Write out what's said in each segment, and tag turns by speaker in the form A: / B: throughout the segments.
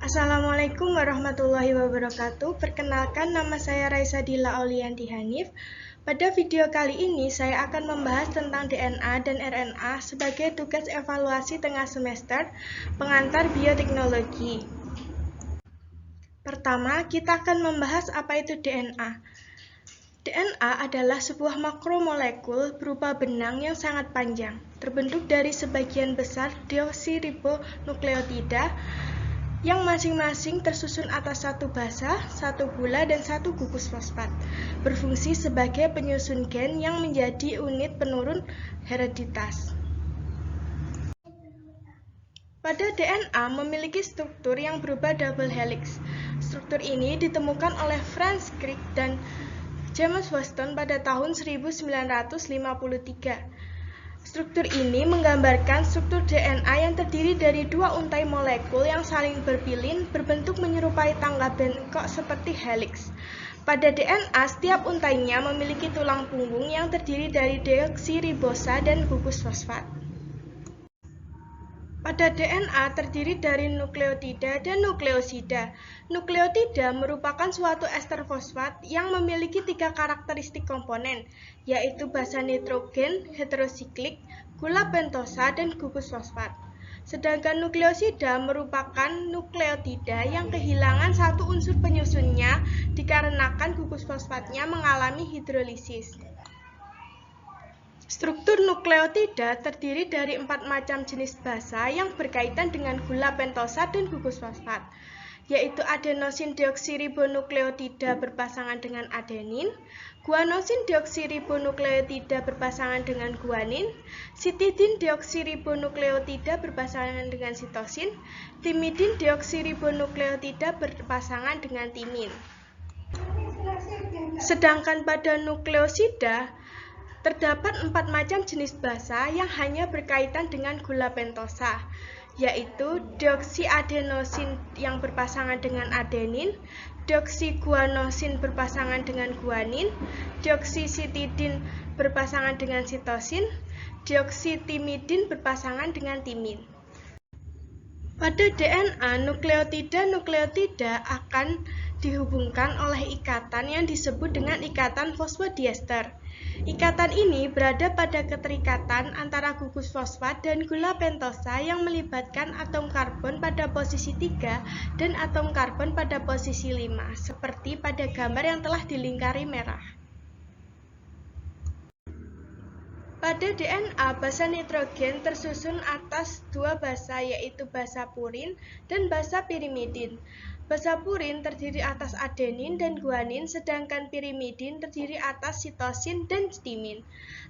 A: Assalamualaikum warahmatullahi wabarakatuh. Perkenalkan, nama saya Raisa Dila Aulianti Hanif. Pada video kali ini saya akan membahas tentang DNA dan RNA sebagai tugas evaluasi tengah semester pengantar bioteknologi. Pertama, kita akan membahas apa itu DNA. DNA adalah sebuah makromolekul berupa benang yang sangat panjang, terbentuk dari sebagian besar deoksiribonukleotida yang masing-masing tersusun atas satu basa, satu gula, dan satu gugus fosfat, berfungsi sebagai penyusun gen yang menjadi unit penurun hereditas. Pada DNA memiliki struktur yang berupa double helix. Struktur ini ditemukan oleh Franz Crick dan James Watson pada tahun 1953. Struktur ini menggambarkan struktur DNA yang terdiri dari dua untai molekul yang saling berpilin berbentuk menyerupai tangga bengkok seperti helix. Pada DNA, setiap untainya memiliki tulang punggung yang terdiri dari deoksiribosa dan gugus fosfat. Pada DNA terdiri dari nukleotida dan nukleosida. Nukleotida merupakan suatu ester fosfat yang memiliki tiga karakteristik komponen, yaitu basa nitrogen, heterosiklik, gula pentosa, dan gugus fosfat. Sedangkan nukleosida merupakan nukleotida yang kehilangan satu unsur penyusunnya dikarenakan gugus fosfatnya mengalami hidrolisis. Struktur nukleotida terdiri dari 4 macam jenis basa yang berkaitan dengan gula pentosa dan gugus fosfat, yaitu adenosin deoksiribonukleotida berpasangan dengan adenin, guanosin deoksiribonukleotida berpasangan dengan guanin, sitidin deoksiribonukleotida berpasangan dengan sitosin, timidin deoksiribonukleotida berpasangan dengan timin. Sedangkan pada nukleosida, terdapat 4 macam jenis basa yang hanya berkaitan dengan gula pentosa, yaitu deoksiadenosin yang berpasangan dengan adenin, deoksiguanosin berpasangan dengan guanin, deoksisitidin berpasangan dengan sitosin, deoksitimidin berpasangan dengan timin. Pada DNA, nukleotida akan dihubungkan oleh ikatan yang disebut dengan ikatan fosfodiester. Ikatan ini berada pada keterikatan antara gugus fosfat dan gula pentosa yang melibatkan atom karbon pada posisi 3 dan atom karbon pada posisi 5, seperti pada gambar yang telah dilingkari merah. Pada DNA, basa nitrogen tersusun atas dua basa, yaitu basa purin dan basa pirimidin. Basa purin terdiri atas adenin dan guanin, sedangkan pirimidin terdiri atas sitosin dan timin.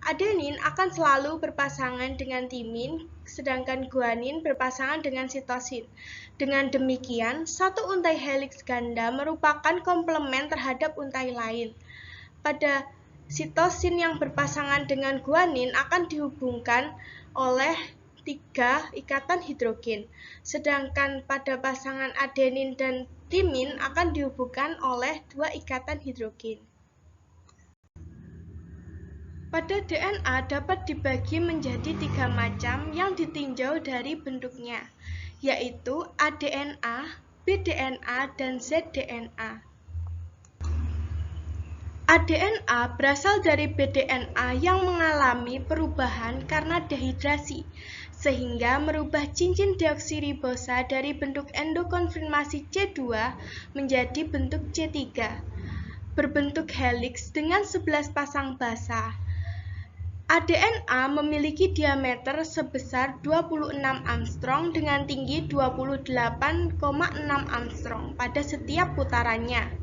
A: Adenin akan selalu berpasangan dengan timin, sedangkan guanin berpasangan dengan sitosin. Dengan demikian, satu untai heliks ganda merupakan komplement terhadap untai lain. Pada sitosin yang berpasangan dengan guanin akan dihubungkan oleh 3 ikatan hidrogen, sedangkan pada pasangan adenin dan timin akan dihubungkan oleh 2 ikatan hidrogen. Pada DNA dapat dibagi menjadi 3 macam yang ditinjau dari bentuknya, yaitu aDNA, bDNA, dan zDNA. aDNA berasal dari bDNA yang mengalami perubahan karena dehidrasi, sehingga merubah cincin deoksiribosa dari bentuk endokonfirmasi C2 menjadi bentuk C3, berbentuk heliks dengan 11 pasang basa. aDNA memiliki diameter sebesar 26 Armstrong dengan tinggi 28,6 Armstrong pada setiap putarannya.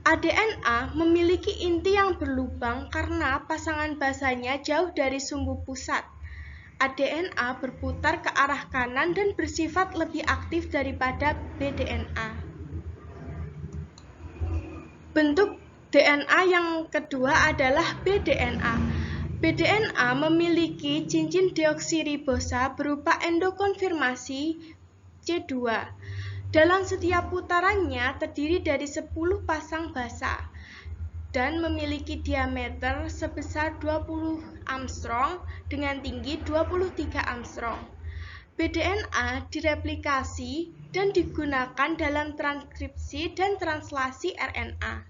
A: aDNA memiliki inti yang berlubang karena pasangan basanya jauh dari sumbu pusat. aDNA berputar ke arah kanan dan bersifat lebih aktif daripada bDNA. Bentuk DNA yang kedua adalah bDNA. bDNA memiliki cincin deoksiribosa berupa endokonfirmasi C2. Dalam setiap putarannya terdiri dari 10 pasang basa dan memiliki diameter sebesar 20 Armstrong dengan tinggi 23 Armstrong. bDNA direplikasi dan digunakan dalam transkripsi dan translasi RNA.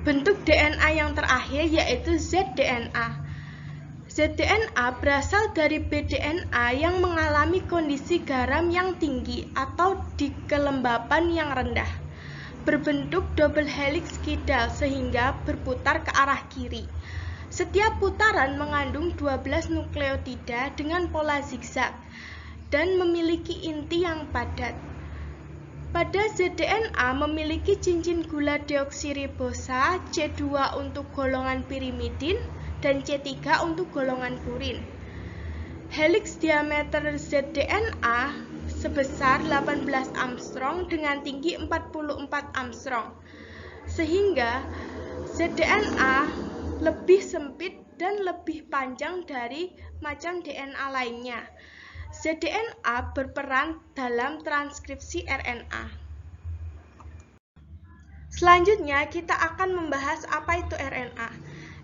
A: Bentuk DNA yang terakhir yaitu zDNA. zDNA berasal dari bDNA yang mengalami kondisi garam yang tinggi atau di kelembapan yang rendah. Berbentuk double helix kidal sehingga berputar ke arah kiri. Setiap putaran mengandung 12 nukleotida dengan pola zigzag dan memiliki inti yang padat. Pada zDNA memiliki cincin gula deoksiribosa C2 untuk golongan pirimidin dan C3 untuk golongan purin. Helix diameter zDNA sebesar 18 Armstrong dengan tinggi 44 Armstrong, sehingga zDNA lebih sempit dan lebih panjang dari macam DNA lainnya. zDNA berperan dalam transkripsi RNA. Selanjutnya kita akan membahas apa itu RNA.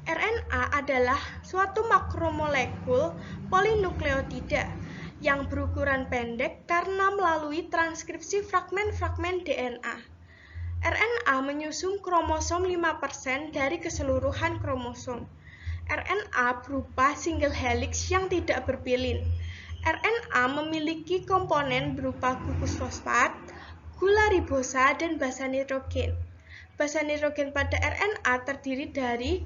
A: RNA adalah suatu makromolekul polinukleotida yang berukuran pendek karena melalui transkripsi fragmen-fragmen DNA. RNA menyusun kromosom 5% dari keseluruhan kromosom. RNA berupa single helix yang tidak berpilin. RNA memiliki komponen berupa gugus fosfat, gula ribosa, dan basa nitrogen. Basa nitrogen pada RNA terdiri dari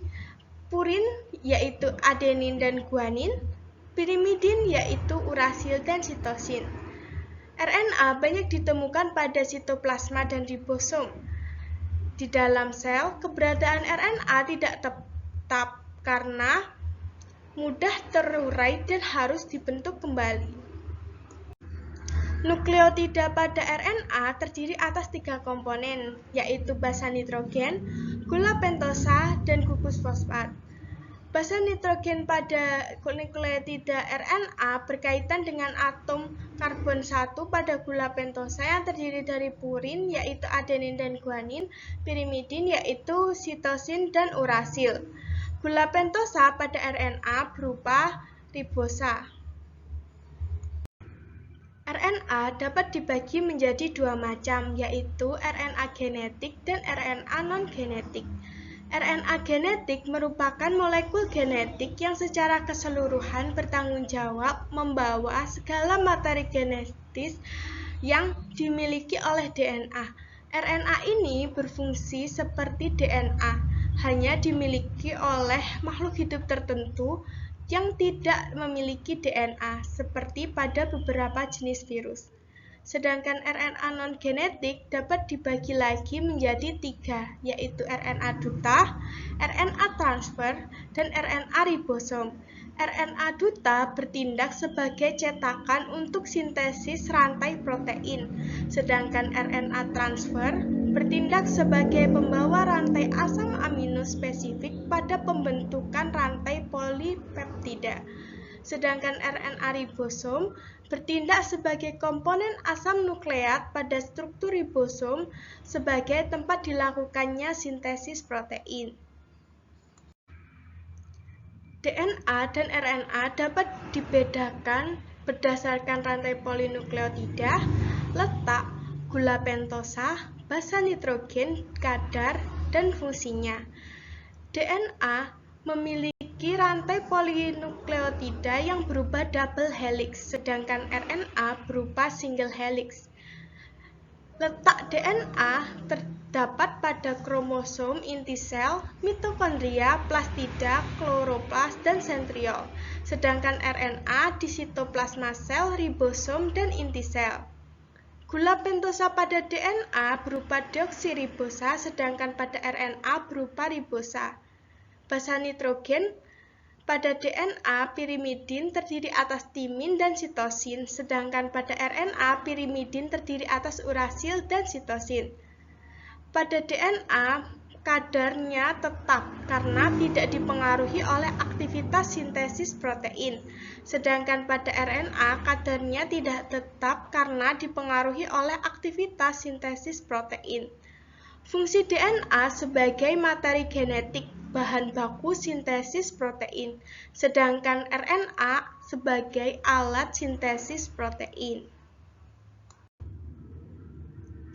A: purin yaitu adenin dan guanin, pirimidin yaitu urasil dan sitosin. RNA banyak ditemukan pada sitoplasma dan ribosom. Di dalam sel, keberadaan RNA tidak tetap karena mudah terurai dan harus dibentuk kembali. Nukleotida pada RNA terdiri atas 3 komponen, yaitu basa nitrogen, gula pentosa, dan gugus fosfat. Basa nitrogen pada nukleotida RNA berkaitan dengan atom karbon 1 pada gula pentosa yang terdiri dari purin, yaitu adenin dan guanin, pirimidin, yaitu sitosin dan urasil. Gula pentosa pada RNA berupa ribosa. RNA dapat dibagi menjadi 2 macam, yaitu RNA genetik dan RNA non-genetik. RNA genetik merupakan molekul genetik yang secara keseluruhan bertanggung jawab membawa segala materi genetis yang dimiliki oleh DNA. RNA ini berfungsi seperti DNA, hanya dimiliki oleh makhluk hidup tertentu yang tidak memiliki DNA, seperti pada beberapa jenis virus. Sedangkan RNA non-genetik dapat dibagi lagi menjadi 3, yaitu RNA duta, RNA transfer, dan RNA ribosom. RNA duta bertindak sebagai cetakan untuk sintesis rantai protein, sedangkan RNA transfer bertindak sebagai pembawa rantai asam amino spesifik pada pembentukan rantai polipeptida. Sedangkan RNA ribosom bertindak sebagai komponen asam nukleat pada struktur ribosom sebagai tempat dilakukannya sintesis protein. DNA dan RNA dapat dibedakan berdasarkan rantai polinukleotida, letak, gula pentosa, basa nitrogen, kadar, dan fungsinya. DNA memiliki rantai polinukleotida yang berupa double helix, sedangkan RNA berupa single helix. Letak DNA terdapat pada kromosom inti sel, mitokondria, plastida, kloroplas, dan sentriol, sedangkan RNA di sitoplasma sel, ribosom, dan inti sel. Gula pentosa pada DNA berupa deoksiribosa, sedangkan pada RNA berupa ribosa. Basa nitrogen pada DNA pirimidin terdiri atas timin dan sitosin, sedangkan pada RNA pirimidin terdiri atas urasil dan sitosin. Pada DNA, kadarnya tetap karena tidak dipengaruhi oleh aktivitas sintesis protein, sedangkan pada RNA kadarnya tidak tetap karena dipengaruhi oleh aktivitas sintesis protein. Fungsi DNA sebagai materi genetik, bahan baku sintesis protein, sedangkan RNA sebagai alat sintesis protein.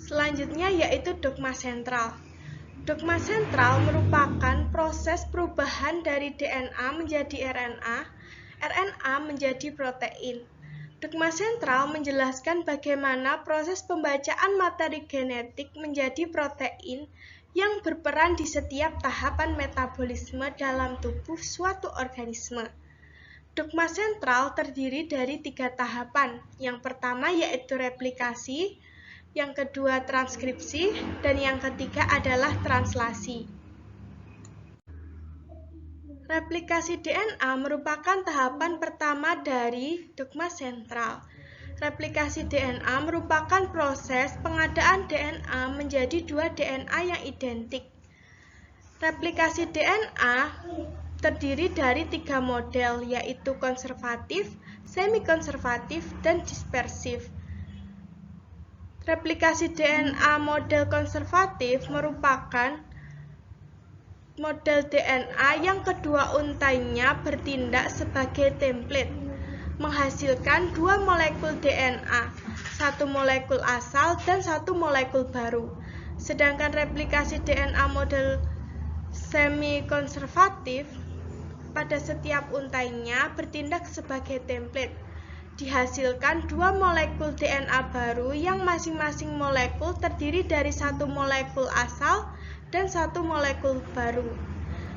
A: Selanjutnya yaitu dogma sentral. Dogma sentral merupakan proses perubahan dari DNA menjadi RNA, RNA menjadi protein. Dogma sentral menjelaskan bagaimana proses pembacaan materi genetik menjadi protein yang berperan di setiap tahapan metabolisme dalam tubuh suatu organisme. Dogma sentral terdiri dari 3 tahapan. Yang pertama yaitu replikasi, yang kedua transkripsi, dan yang ketiga adalah translasi. Replikasi DNA merupakan tahapan pertama dari dogma sentral. Replikasi DNA merupakan proses pengadaan DNA menjadi 2 DNA yang identik. Replikasi DNA terdiri dari 3 model, yaitu konservatif, semi-konservatif, dan dispersif. Replikasi DNA model konservatif merupakan model DNA yang kedua untainya bertindak sebagai template, menghasilkan 2 molekul DNA, 1 molekul asal dan 1 molekul baru. Sedangkan replikasi DNA model semi-konservatif pada setiap untainya bertindak sebagai template, dihasilkan 2 molekul DNA baru yang masing-masing molekul terdiri dari 1 molekul asal dan 1 molekul baru.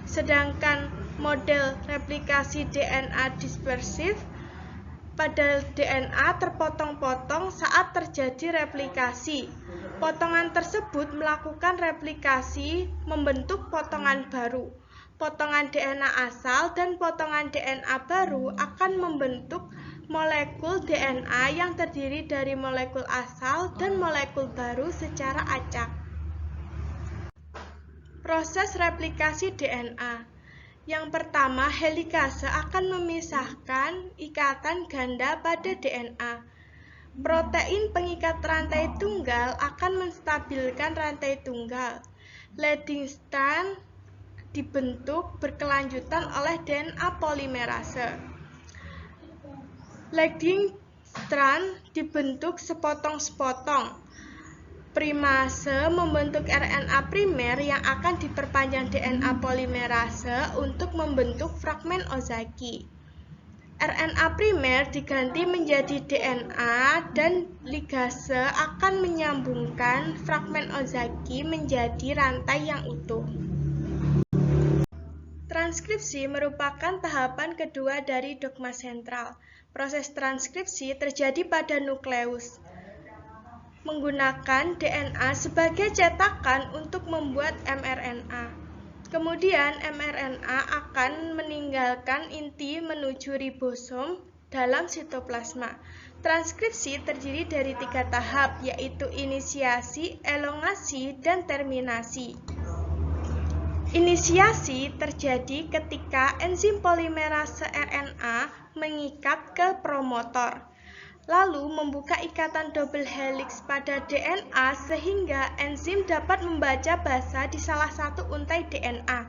A: Sedangkan model replikasi DNA dispersif, pada DNA terpotong-potong saat terjadi replikasi. Potongan tersebut melakukan replikasi membentuk potongan baru. Potongan DNA asal dan potongan DNA baru akan membentuk molekul DNA yang terdiri dari molekul asal dan molekul baru secara acak. Proses replikasi DNA. Yang pertama, helikase akan memisahkan ikatan ganda pada DNA. Protein pengikat rantai tunggal akan menstabilkan rantai tunggal. Leading strand dibentuk berkelanjutan oleh DNA polimerase. Leading strand dibentuk sepotong-sepotong. Primase membentuk RNA primer yang akan diperpanjang DNA polimerase untuk membentuk fragmen Ozaki. RNA primer diganti menjadi DNA dan ligase akan menyambungkan fragmen Ozaki menjadi rantai yang utuh. Transkripsi merupakan tahapan kedua dari dogma sentral. Proses transkripsi terjadi pada nukleus, menggunakan DNA sebagai cetakan untuk membuat mRNA. Kemudian mRNA akan meninggalkan inti menuju ribosom dalam sitoplasma. Transkripsi terdiri dari 3 tahap, yaitu inisiasi, elongasi, dan terminasi. Inisiasi terjadi ketika enzim polimerase RNA mengikat ke promotor, lalu membuka ikatan double helix pada DNA sehingga enzim dapat membaca basa di salah satu untai DNA.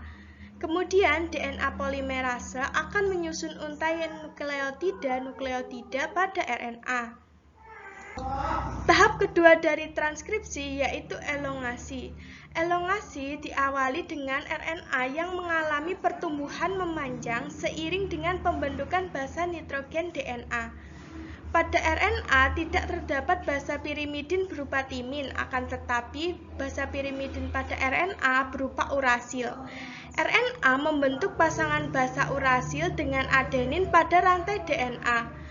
A: Kemudian DNA polimerase akan menyusun untai nukleotida pada RNA. Tahap kedua dari transkripsi yaitu elongasi. Elongasi diawali dengan RNA yang mengalami pertumbuhan memanjang seiring dengan pembentukan basa nitrogen DNA. Pada RNA tidak terdapat basa pirimidin berupa timin, akan tetapi basa pirimidin pada RNA berupa urasil. RNA membentuk pasangan basa urasil dengan adenin pada rantai DNA.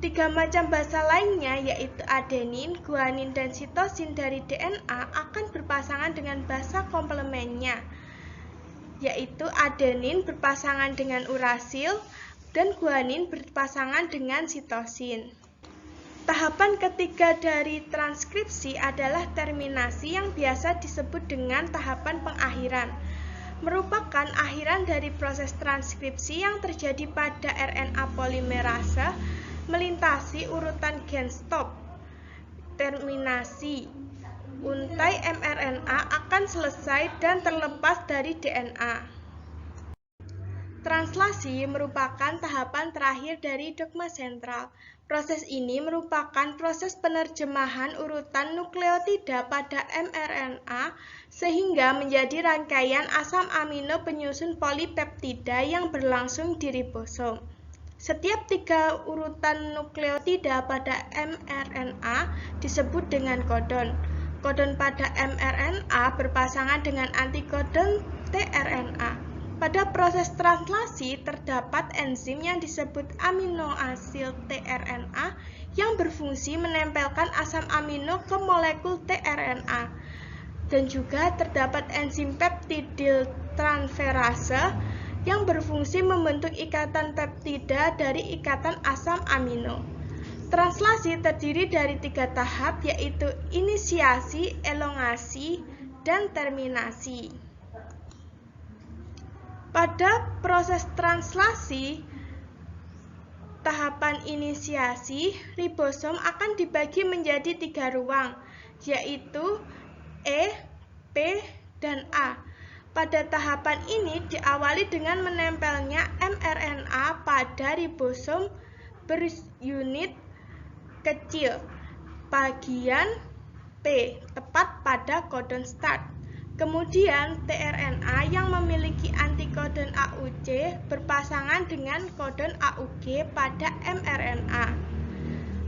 A: 3 macam basa lainnya yaitu adenin, guanin, dan sitosin dari DNA akan berpasangan dengan basa komplemennya, yaitu adenin berpasangan dengan urasil dan guanin berpasangan dengan sitosin. Tahapan ketiga dari transkripsi adalah terminasi yang biasa disebut dengan tahapan pengakhiran. Merupakan akhiran dari proses transkripsi yang terjadi pada RNA polimerase melintasi urutan gen stop. Terminasi, untai mRNA akan selesai dan terlepas dari DNA. Translasi merupakan tahapan terakhir dari dogma sentral. Proses ini merupakan proses penerjemahan urutan nukleotida pada mRNA sehingga menjadi rangkaian asam amino penyusun polipeptida yang berlangsung di ribosom. Setiap 3 urutan nukleotida pada mRNA disebut dengan kodon. Kodon pada mRNA berpasangan dengan antikodon tRNA. Pada proses translasi terdapat enzim yang disebut aminoasid tRNA yang berfungsi menempelkan asam amino ke molekul tRNA. Dan juga terdapat enzim peptidil transferase yang berfungsi membentuk ikatan peptida dari ikatan asam amino. Translasi terdiri dari 3 tahap, yaitu inisiasi, elongasi, dan terminasi. Pada proses translasi, tahapan inisiasi, ribosom akan dibagi menjadi 3 ruang, yaitu E, P, dan A. Pada tahapan ini diawali dengan menempelnya mRNA pada ribosom berunit kecil, bagian P, tepat pada kodon start. Kemudian tRNA yang memiliki antikodon AUC berpasangan dengan kodon AUG pada mRNA.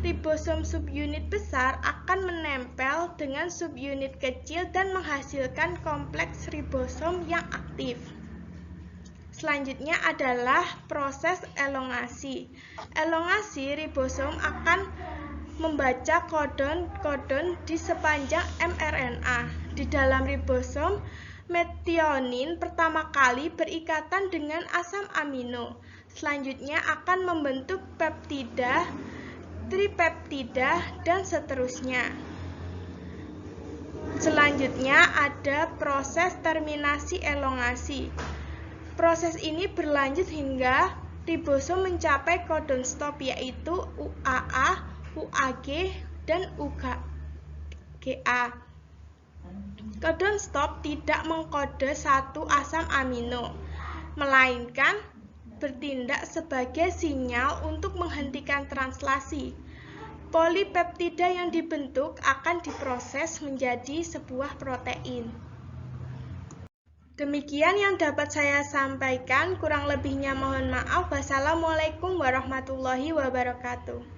A: Ribosom subunit besar akan menempel dengan subunit kecil dan menghasilkan kompleks ribosom yang aktif. Selanjutnya adalah proses elongasi. Elongasi, ribosom akan membaca kodon-kodon di sepanjang mRNA. Di dalam ribosom, metionin pertama kali berikatan dengan asam amino. Selanjutnya akan membentuk peptida, tripeptida, dan seterusnya. Selanjutnya ada proses terminasi elongasi. Proses ini berlanjut hingga ribosom mencapai kodon stop, yaitu UAA, UAG, dan UGA. Kodon stop tidak mengkode satu asam amino, melainkan bertindak sebagai sinyal untuk menghentikan translasi. Polipeptida yang dibentuk akan diproses menjadi sebuah protein. Demikian yang dapat saya sampaikan, kurang lebihnya mohon maaf. Wassalamualaikum warahmatullahi wabarakatuh.